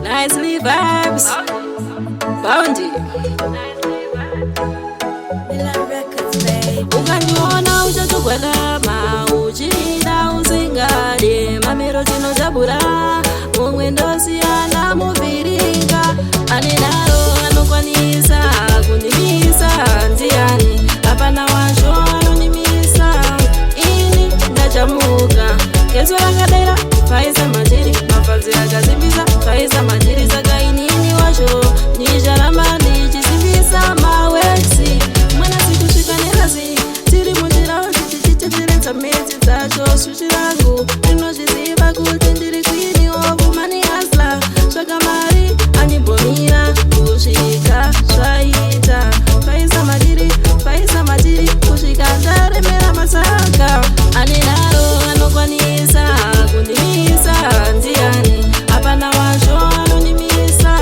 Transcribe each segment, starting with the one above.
Nicely vibes. Bounty. Ukandiona uchatogwadama uchida usingade mamiro tinozabura mumwe ndosiyana muvhiringa ane naro anokwanisa kundimisa ndiani hapana washo anonimisa ini ndachamuka keso rakadera faisa majiri mafadzi akazimbisa faisa majiri saka inini washo ndicharamba ndichisimbisa mawexi mwana sikusvika nerasi tiri munjira tichichiteteredza mezi dzacho suchi rangu rinozviziva kuti ndiri kwini ovumani hasla tsvaka mari andimbomira kusvika zvaita faisa matiri kusvika ndaremera masaka ane naro anokwanisa kundimisa ndiani hapana washo anonimisa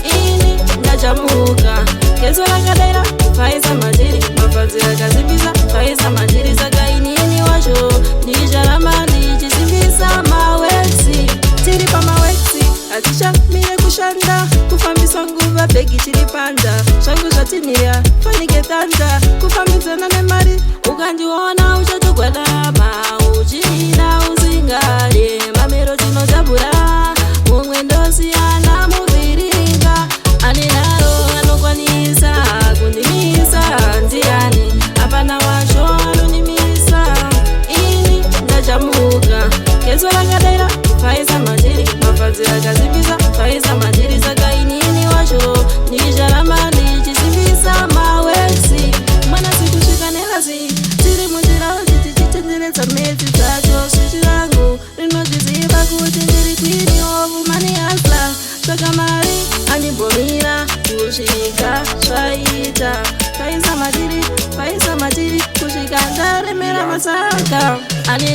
ini ndachamuka keso rakadera faisa matiri mafadzi akazimbisa faisa matiri saka inini washo ndicharamba ndichisimbisa mawexi tiri pamawexi hatichamire kushanda kufambisa nguva bhegi chiri panda zvangu zvatinhira fanike tanda kufambidzana nemari ukandiona uchatogwadama uchida usingade mamero tinozabura mumwe ndosiyana muvhiringa ane naro anokwanisa kundimisa ndiani hapana washo anonimisa ini ndachamuka keso rakadera faisa matiri mafadzi akazimbisa faisa matiri saka inini washo ndicharamba ndichisimbisa mawexi mwana sikusvika nerasi tiri munjira tichichitenderedza mezi dzacho suchi rangu rinozviziva kuti ndiri kwini ovumani hasla tsvaka mari andimbomira kusvika zvaita faisa matiri kusvika ndaremera masaka ane